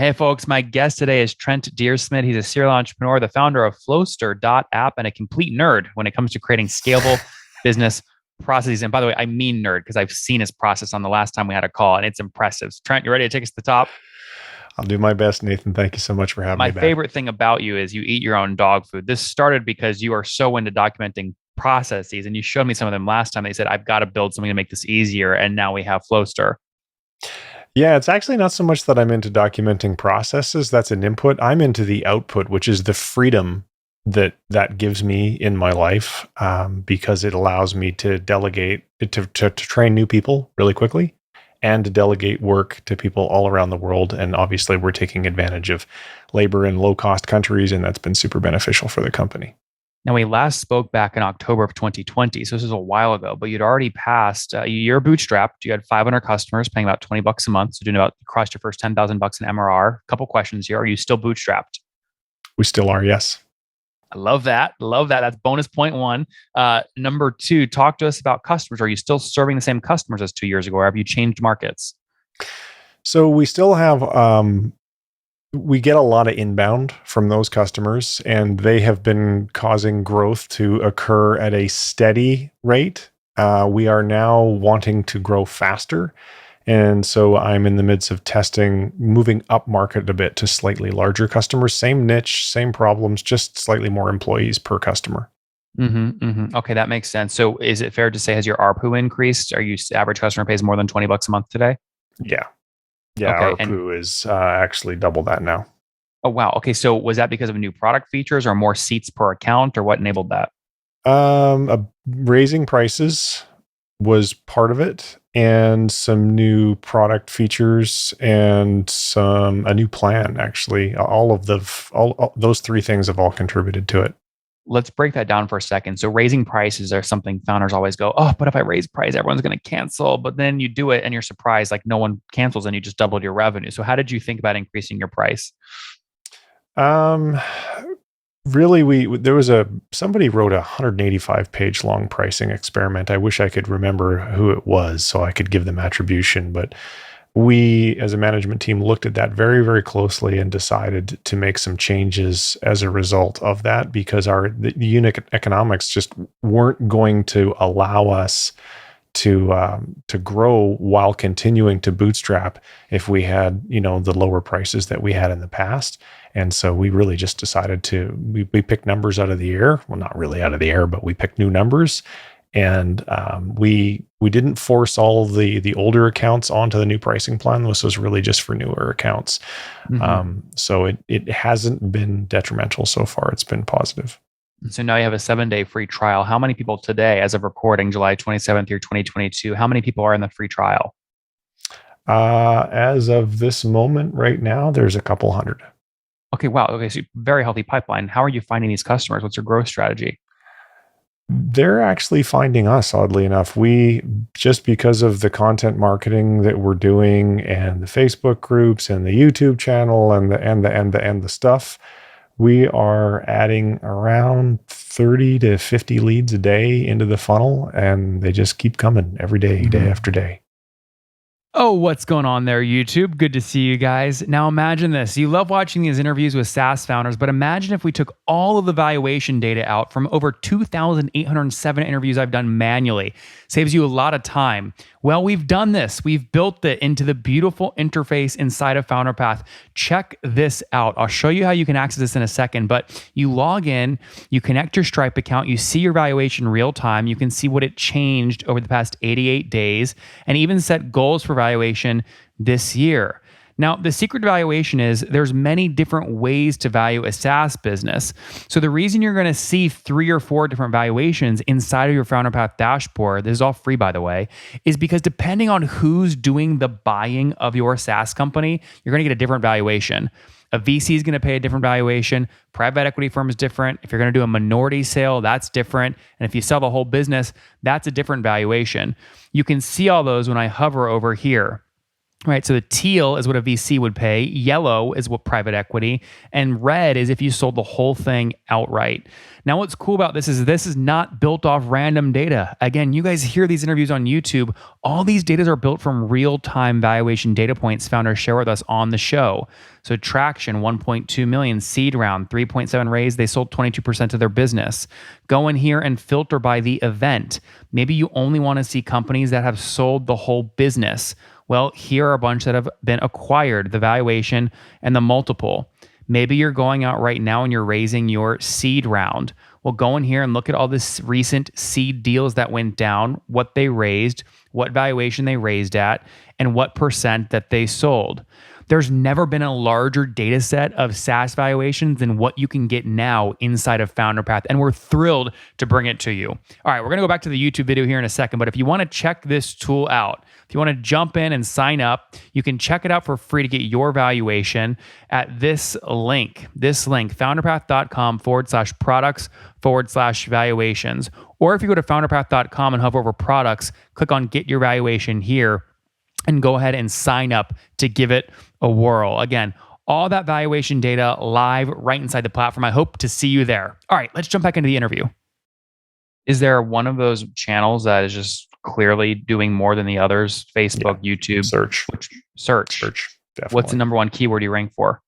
Hey, folks, my guest today is Trent Deersmith. He's a serial entrepreneur, the founder of Flowster.app, and a complete nerd when it comes to creating scalable business processes. And by the way, I mean nerd because I've seen his process on the last time we had a call, and it's impressive. Trent, you ready to take us to the top? I'll do my best, Nathan. Thank you so much for having My me back. favorite thing about you is you eat your own dog food. This started because you are so into documenting processes, and you showed me some of them last time. They said, I've got to build something to make this easier. And now we have Flowster. Yeah, it's actually not so much that I'm into documenting processes. That's an input. I'm into the output, which is the freedom that gives me in my life, because it allows me to delegate, to train new people really quickly and to delegate work to people all around the world. And obviously, we're taking advantage of labor in low-cost countries, and that's been super beneficial for the company. Now, we last spoke back in October of 2020. So this is a while ago, but you'd already passed, you're bootstrapped. You had 500 customers paying about 20 bucks a month. So doing about, you crossed your first 10,000 bucks in MRR. A couple questions here. Are you still bootstrapped? We still are, yes. I love that. Love that. That's bonus point one. Number two, talk to us about customers. Are you still serving the same customers as 2 years ago, or have you changed markets? So we still have we get a lot of inbound from those customers, and they have been causing growth to occur at a steady rate. We are now wanting to grow faster. And so I'm in the midst of testing, moving up market a bit to slightly larger customers, same niche, same problems, just slightly more employees per customer. Okay, that makes sense. So is it fair to say, has your ARPU increased? Are you average customer pays more than 20 bucks a month today? Yeah. Yeah. Okay. Our POO is actually double that now. Oh, wow. Okay. So was that because of new product features or more seats per account, or what enabled that? Raising prices was part of it, and some new product features and a new plan. Actually, all those three things have all contributed to it. Let's break that down for a second. So raising prices are something founders always go, oh, but if I raise price, everyone's going to cancel. But then you do it and you're surprised, like no one cancels and you just doubled your revenue. So how did you think about increasing your price? Um, Really, there was somebody wrote a 185-page long pricing experiment. I wish I could remember who it was so I could give them attribution, but we as a management team looked at that very, very closely and decided to make some changes as a result of that, because the unit economics just weren't going to allow us to grow while continuing to bootstrap if we had, the lower prices that we had in the past. And so we really just decided we picked numbers out of the air. Well, not really out of the air, but we picked new numbers. And we didn't force all the older accounts onto the new pricing plan. This was really just for newer accounts. So it hasn't been detrimental so far. It's been positive. So now you have a 7-day free trial. How many people today, as of recording July 27th through 2022, how many people are in the free trial? As of this moment right now, there's a couple hundred. Okay, wow. Okay, so very healthy pipeline. How are you finding these customers? What's your growth strategy? They're actually finding us, oddly enough. We, just because of the content marketing that we're doing and the Facebook groups and the YouTube channel and the stuff, we are adding around 30 to 50 leads a day into the funnel, and they just keep coming every day, day after day. Oh, what's going on there, YouTube? Good to see you guys. Now imagine this. You love watching these interviews with SaaS founders, but imagine if we took all of the valuation data out from over 2,807 interviews I've done manually. Saves you a lot of time. Well, we've done this. We've built it into the beautiful interface inside of FounderPath. Check this out. I'll show you how you can access this in a second, but you log in, you connect your Stripe account, you see your valuation real time, you can see what it changed over the past 88 days, and even set goals for valuation this year. Now, the secret to valuation is there's many different ways to value a SaaS business. So the reason you're going to see 3 or 4 different valuations inside of your FounderPath dashboard, this is all free, by the way, is because depending on who's doing the buying of your SaaS company, you're going to get a different valuation. A VC is going to pay a different valuation. Private equity firm is different. If you're going to do a minority sale, that's different. And if you sell the whole business, that's a different valuation. You can see all those when I hover over here. Right. So the teal is what a VC would pay, yellow is what private equity, and red is if you sold the whole thing outright. Now, what's cool about this is not built off random data. Again, you guys hear these interviews on YouTube. All these data are built from real-time valuation data points founders share with us on the show. So Traction, 1.2 million, seed round, 3.7 raise. They sold 22% of their business. Go in here and filter by the event. Maybe you only want to see companies that have sold the whole business. Well, here are a bunch that have been acquired, the valuation and the multiple. Maybe you're going out right now and you're raising your seed round. Well, go in here and look at all this recent seed deals that went down, what they raised, what valuation they raised at, and what percent that they sold. There's never been a larger data set of SaaS valuations than what you can get now inside of FounderPath, and we're thrilled to bring it to you. All right, we're going to go back to the YouTube video here in a second, but if you want to check this tool out, if you want to jump in and sign up, you can check it out for free to get your valuation at this link, founderpath.com/products/valuations. Or if you go to founderpath.com and hover over products, click on get your valuation here and go ahead and sign up to give it a whirl. Again, all that valuation data live right inside the platform. I hope to see you there. All right, let's jump back into the interview. Is there one of those channels that is just clearly doing more than the others? Facebook, YouTube? Search. Search, definitely. What's the number one keyword you rank for?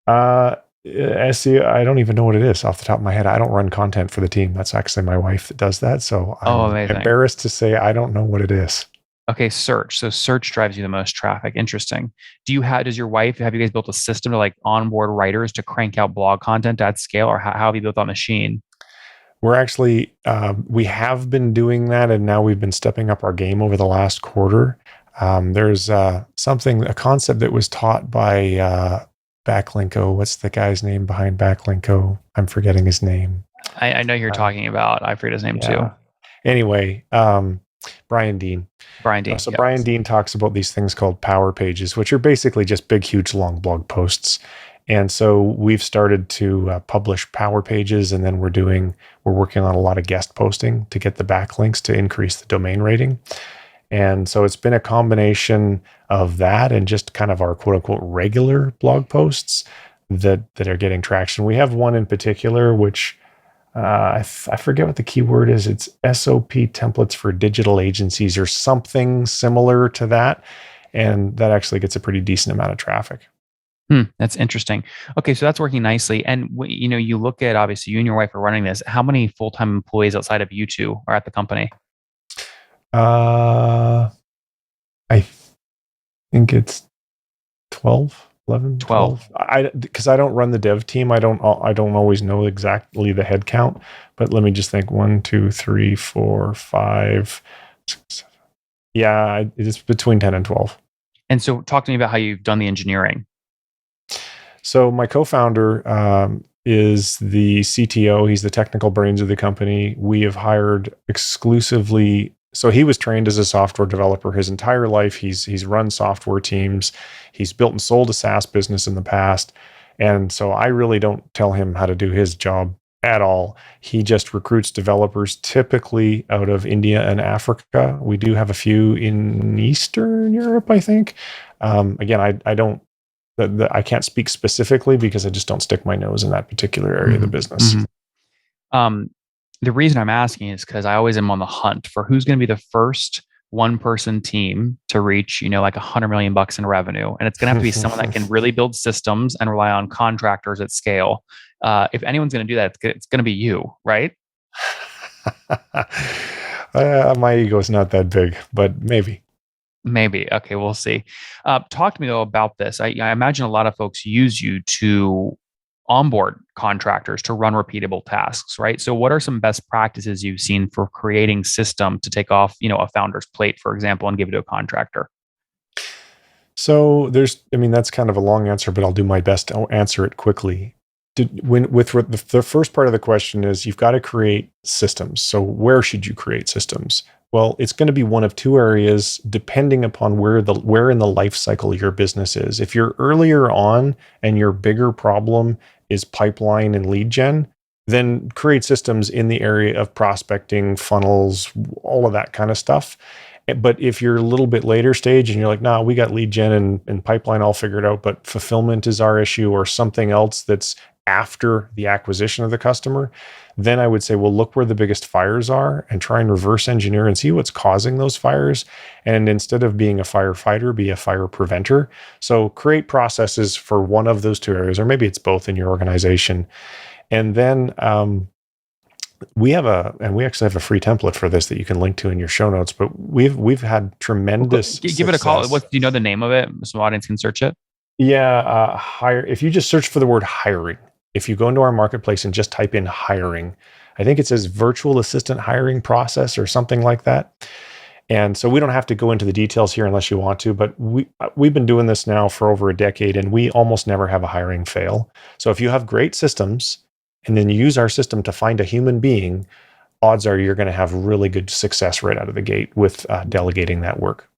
SEO, I don't even know what it is off the top of my head. I don't run content for the team. That's actually my wife that does that. So I'm embarrassed to say I don't know what it is. Okay, search. So search drives you the most traffic. Interesting. Does your wife, have you guys built a system to like onboard writers to crank out blog content at scale, or how have you built that machine? We're actually, we have been doing that, and now we've been stepping up our game over the last quarter. There's a concept that was taught by Backlinko. What's the guy's name behind Backlinko? I'm forgetting his name. I know you're talking about. I forget his name too. Anyway, Brian Dean. Brian Dean talks about these things called power pages, which are basically just big, huge, long blog posts. And so we've started to publish power pages, and then we're working on a lot of guest posting to get the backlinks to increase the domain rating. And so it's been a combination of that and just kind of our quote unquote regular blog posts that are getting traction. We have one in particular, which I forget what the keyword is. It's SOP templates for digital agencies or something similar to that. And that actually gets a pretty decent amount of traffic. That's interesting. Okay, so that's working nicely. And you look at, obviously you and your wife are running this. How many full-time employees outside of you two are at the company? I think it's 12. 11, 12. Because I don't run the dev team. I don't always know exactly the head count, but let me just think. 1, 2, 3, 4, 5, 6, 7. Yeah, it's between 10 and 12. And so talk to me about how you've done the engineering. So my co-founder is the CTO. He's the technical brains of the company. We have hired exclusively. So he was trained as a software developer his entire life. He's run software teams. He's built and sold a SaaS business in the past. And so I really don't tell him how to do his job at all. He just recruits developers typically out of India and Africa. We do have a few in Eastern Europe, I think. Again, I can't speak specifically because I just don't stick my nose in that particular area of the business. The reason I'm asking is because I always am on the hunt for who's going to be the first one-person team to reach, like $100 million in revenue. And it's going to have to be someone that can really build systems and rely on contractors at scale. If anyone's going to do that, it's going to be you, right? My ego is not that big, but maybe. Okay, we'll see. Talk to me though about this. I imagine a lot of folks use you to onboard contractors to run repeatable tasks, right? So what are some best practices you've seen for creating system to take off, a founder's plate, for example, and give it to a contractor? So that's kind of a long answer, but I'll do my best to answer it quickly. The first part of the question is you've got to create systems. So where should you create systems? Well, it's going to be one of two areas depending upon where in the life cycle your business is. If you're earlier on and your bigger problem is pipeline and lead gen, then create systems in the area of prospecting, funnels, all of that kind of stuff. But if you're a little bit later stage and you're like, nah, we got lead gen and pipeline all figured out, but fulfillment is our issue or something else that's after the acquisition of the customer, then I would say, well, look where the biggest fires are and try and reverse engineer and see what's causing those fires. And instead of being a firefighter, be a fire preventer. So create processes for one of those two areas, or maybe it's both in your organization. And then we actually have a free template for this that you can link to in your show notes. But we've had tremendous Give it a call. success. Do you know the name of it so the audience can search it? Yeah, hire. If you just search for the word hiring, if you go into our marketplace and just type in hiring, I think it says virtual assistant hiring process or something like that. And so we don't have to go into the details here unless you want to, but we've been doing this now for over a decade and we almost never have a hiring fail. So if you have great systems and then you use our system to find a human being, odds are you're going to have really good success right out of the gate with delegating that work.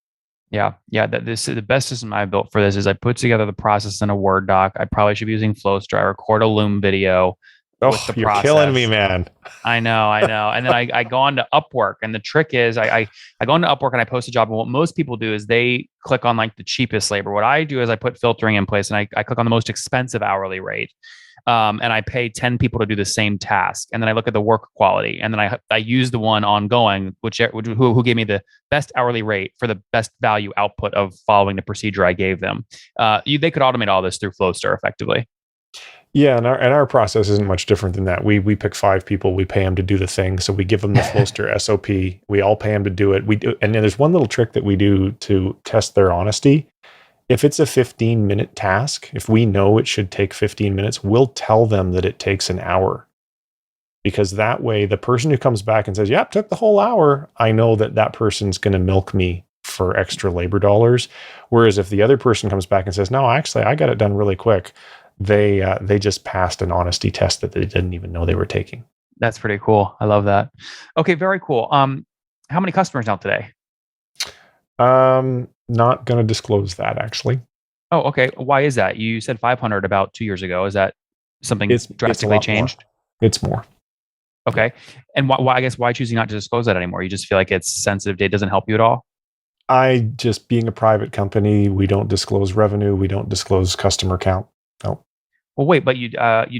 Yeah, yeah. This is the best system I built for this. Is I put together the process in a Word doc. I probably should be using Flowstr. I record a Loom video with Oh, the you're process. killing me, man. I know. And then I go on to Upwork. And the trick is I go on to Upwork and I post a job. And what most people do is they click on like the cheapest labor. What I do is I put filtering in place and I click on the most expensive hourly rate. And I pay 10 people to do the same task. And then I look at the work quality. And then I use the one ongoing, who gave me the best hourly rate for the best value output of following the procedure I gave them. They could automate all this through Flowstr effectively. Yeah, and our process isn't much different than that. We pick 5 people, we pay them to do the thing. So we give them the Flowstr SOP. We all pay them to do it. We do, and then there's one little trick that we do to test their honesty. If it's a 15-minute task, if we know it should take 15 minutes, we'll tell them that it takes an hour. Because that way, the person who comes back and says, "Yep, took the whole hour," I know that that person's going to milk me for extra labor dollars. Whereas if the other person comes back and says, "No, actually, I got it done really quick," they just passed an honesty test that they didn't even know they were taking. That's pretty cool. I love that. Okay, very cool. How many customers now today? Not going to disclose that actually. Oh, okay. Why is that? You said 500 about 2 years ago. Is that something drastically changed? More. It's more. Okay. And why? I guess why choosing not to disclose that anymore? You just feel like it's sensitive data doesn't help you at all? I just being a private company, we don't disclose revenue, we don't disclose customer count. No. Well, wait, but you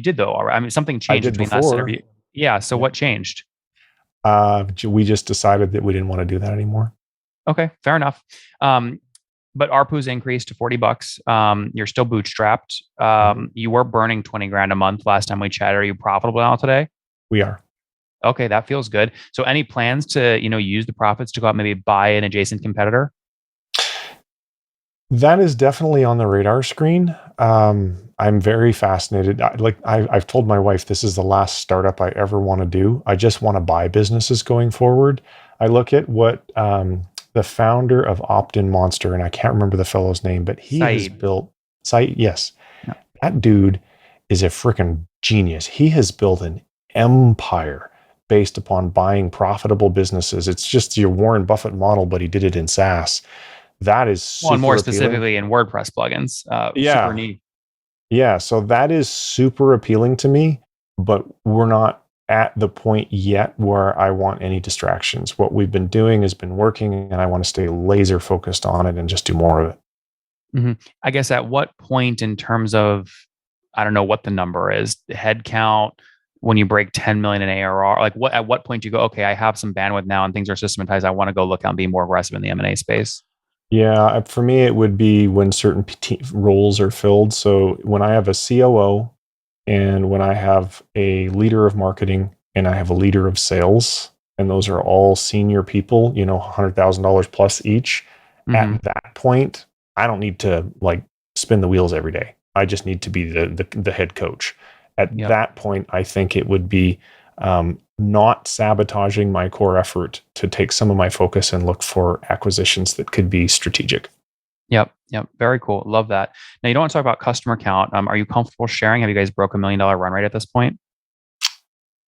did though. I mean, something changed between last interview. Yeah. So what changed? We just decided that we didn't want to do that anymore. Okay, fair enough. But ARPU's increased to $40. You're still bootstrapped. You were burning 20 grand a month last time we chatted. Are you profitable now today? We are. Okay, that feels good. So any plans to, use the profits to go out, maybe buy an adjacent competitor? That is definitely on the radar screen. I'm very fascinated. I've told my wife this is the last startup I ever want to do. I just want to buy businesses going forward. I look at what the founder of Opt-in Monster, and I can't remember the fellow's name, but he has built site. Yes, no. That dude is a freaking genius. He has built an empire based upon buying profitable businesses. It's just your Warren Buffett model, but he did it in SaaS. That is super and more appealing. Specifically in WordPress plugins. Super neat. Yeah, so that is super appealing to me, but we're not at the point yet where I want any distractions. What we've been doing has been working, and I want to stay laser focused on it and just do more of it. Mm-hmm. I guess at what point in terms of, I don't know what the number is, the head count, when you break 10 million in ARR, at what point do you go, okay, I have some bandwidth now and things are systematized. I want to go look out and be more aggressive in the M&A space? Yeah, for me, it would be when certain roles are filled. So when I have a COO and when I have a leader of marketing and I have a leader of sales, and those are all senior people, $100,000 plus each, at that point, I don't need to spin the wheels every day. I just need to be the head coach. At that point, I think it would be not sabotaging my core effort to take some of my focus and look for acquisitions that could be strategic. Yep. Very cool. Love that. Now, you don't want to talk about customer count. Are you comfortable sharing? Have you guys broke $1 million run rate at this point?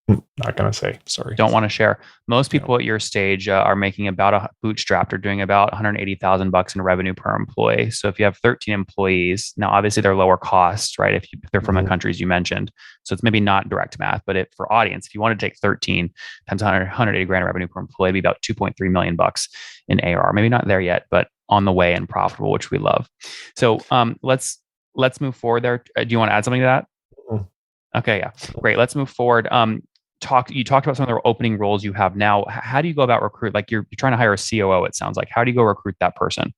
Not going to say. Sorry. Don't want to share. Most No. people at your stage are making about a bootstrapped or doing about 180,000 bucks in revenue per employee. So if you have 13 employees, now obviously they're lower costs, right? If they're from the countries you mentioned, so it's maybe not direct math, but for audience, if you want to take 13 times 180 grand in revenue per employee, it'd be about 2.3 million bucks in ARR. Maybe not there yet, but on the way and profitable, which we love. So let's move forward there. Do you want to add something to that? Mm. Okay, yeah, great. Let's move forward. You talked about some of the opening roles you have now. How do you go about recruit? Like you're trying to hire a COO, it sounds like. How do you go recruit that person?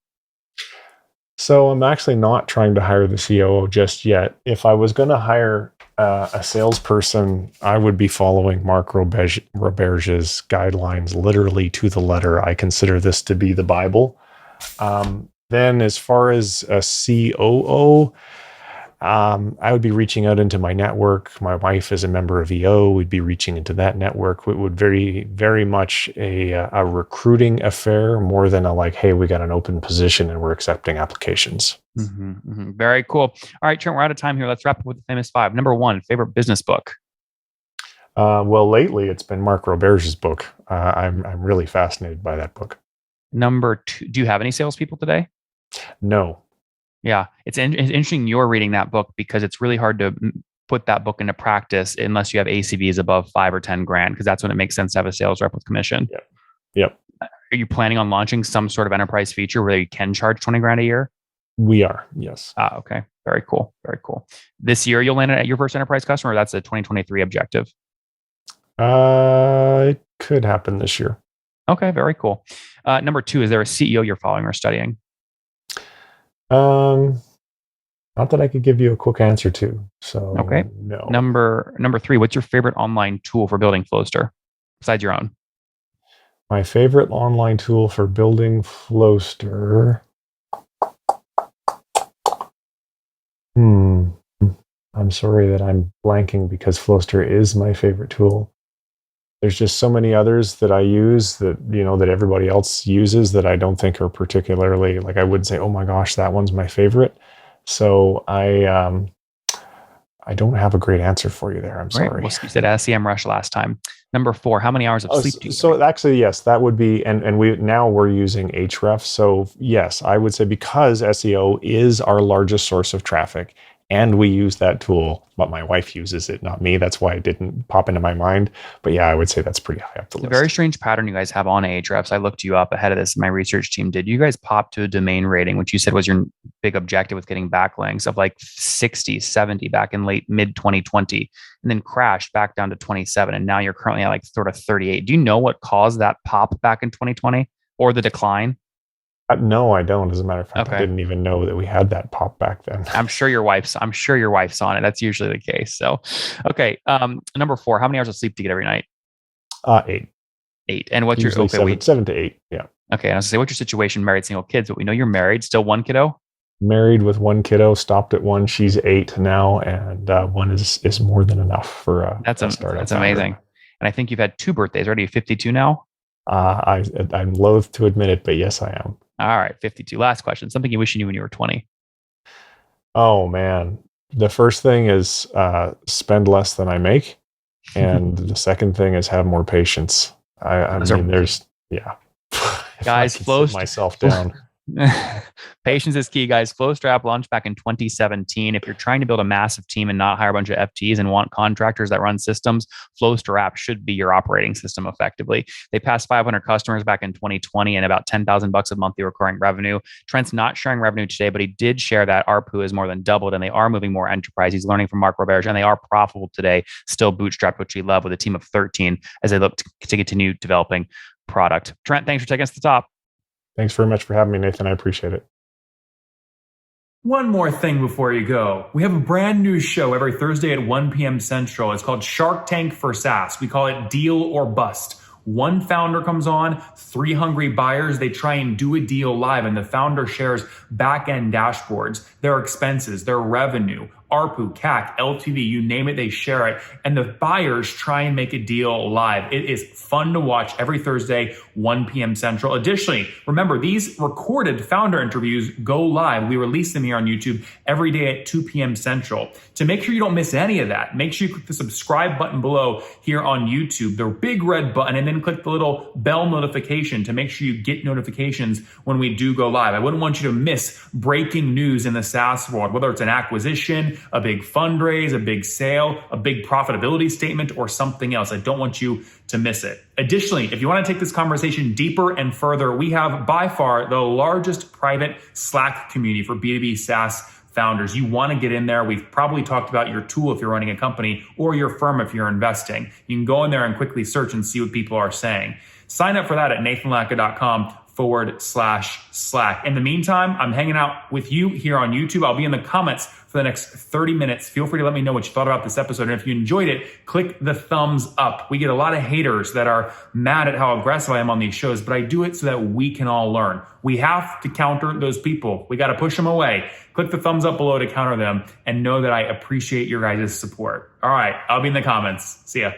So I'm actually not trying to hire the COO just yet. If I was going to hire a salesperson, I would be following Mark Roberge's guidelines literally to the letter. I consider this to be the Bible. Then as far as a COO, I would be reaching out into my network. My wife is a member of EO. We'd be reaching into that network. It would very, very much a recruiting affair more than a like, hey, we got an open position and we're accepting applications. Very cool. All right, Trent, we're out of time here. Let's wrap up with the famous five. Number one, favorite business book. Well, lately it's been Mark Roberge's book. I'm really fascinated by that book. Number two, do you have any salespeople today? No. Yeah, it's interesting you're reading that book because it's really hard to put that book into practice unless you have ACVs above 5 or 10 grand, because that's when it makes sense to have a sales rep with commission. Yep. Are you planning on launching some sort of enterprise feature where you can charge 20 grand a year? We are, yes. Okay. Very cool. Very cool. This year you'll land at your first enterprise customer, or that's a 2023 objective? It could happen this year. Okay, very cool. Number two, is there a CEO you're following or studying? Not that I could give you a quick answer to. So okay. No. Number three, what's your favorite online tool for building Flowster besides your own? My favorite online tool for building Flowster. I'm sorry that I'm blanking because Flowster is my favorite tool. There's just so many others that I use that, that everybody else uses that I don't think are particularly, like I wouldn't say, oh my gosh, that one's my favorite. So I don't have a great answer for you there. I'm sorry. Well, you said SEMrush last time. Number four, how many hours of sleep do you get? So actually, yes, that would be, and we're using Href. So yes, I would say because SEO is our largest source of traffic and we use that tool, but my wife uses it, not me. That's why it didn't pop into my mind. But yeah, I would say that's pretty high up the list. It's a very strange pattern you guys have on Ahrefs. I looked you up ahead of this. My research team did. You guys popped to a domain rating, which you said was your big objective with getting backlinks of like 60, 70 back in mid 2020, and then crashed back down to 27. And now you're currently at like sort of 38. Do you know what caused that pop back in 2020 or the decline? No, I don't. As a matter of fact, I didn't even know that we had that pop back then. I'm sure your wife's on it. That's usually the case. So, okay. Number four, how many hours of sleep do you get every night? 8. 8. And what's usually your 7 to 8? Yeah. Okay. And I was gonna say, what's your situation? Married, single, kids? But we know you're married. Still one kiddo. Married with one kiddo. Stopped at one. She's 8 now, and one is more than enough for a startup. That's amazing. And I think you've had 2 birthdays. Already 52 now. I'm loath to admit it, but yes, I am. All right, 52. Last question. Something you wish you knew when you were 20. Oh, man. The first thing is spend less than I make. And the second thing is have more patience. I mean, there's, yeah. Guys, sit myself down. Patience is key, guys. Flowstrapped launched back in 2017. If you're trying to build a massive team and not hire a bunch of FTs and want contractors that run systems, Flowstrapped should be your operating system effectively. They passed 500 customers back in 2020 and about $10,000 of monthly recurring revenue. Trent's not sharing revenue today, but he did share that ARPU has more than doubled and they are moving more enterprise. He's learning from Mark Roberge and they are profitable today, still bootstrapped, which we love, with a team of 13 as they look to continue developing product. Trent, thanks for taking us to the top. Thanks very much for having me, Nathan. I appreciate it. One more thing before you go. We have a brand new show every Thursday at 1 p.m. Central. It's called Shark Tank for SaaS. We call it Deal or Bust. One founder comes on, 3 hungry buyers. They try and do a deal live, and the founder shares back-end dashboards, their expenses, their revenue, ARPU, CAC, LTV, you name it, they share it. And the buyers try and make a deal live. It is fun to watch every Thursday, 1 p.m. Central. Additionally, remember, these recorded founder interviews go live. We release them here on YouTube every day at 2 p.m. Central. To make sure you don't miss any of that, make sure you click the subscribe button below here on YouTube, the big red button, and then click the little bell notification to make sure you get notifications when we do go live. I wouldn't want you to miss breaking news in the SaaS world, whether it's an acquisition, a big fundraise, a big sale, a big profitability statement, or something else. I don't want you to miss it. Additionally, if you want to take this conversation deeper and further, we have by far the largest private Slack community for B2B SaaS founders. You want to get in there. We've probably talked about your tool if you're running a company or your firm if you're investing. You can go in there and quickly search and see what people are saying. Sign up for that at nathanlatka.com/Slack. In the meantime, I'm hanging out with you here on YouTube. I'll be in the comments for the next 30 minutes. Feel free to let me know what you thought about this episode. And if you enjoyed it, click the thumbs up. We get a lot of haters that are mad at how aggressive I am on these shows, but I do it so that we can all learn. We have to counter those people. We got to push them away. Click the thumbs up below to counter them and know that I appreciate your guys' support. All right, I'll be in the comments. See ya.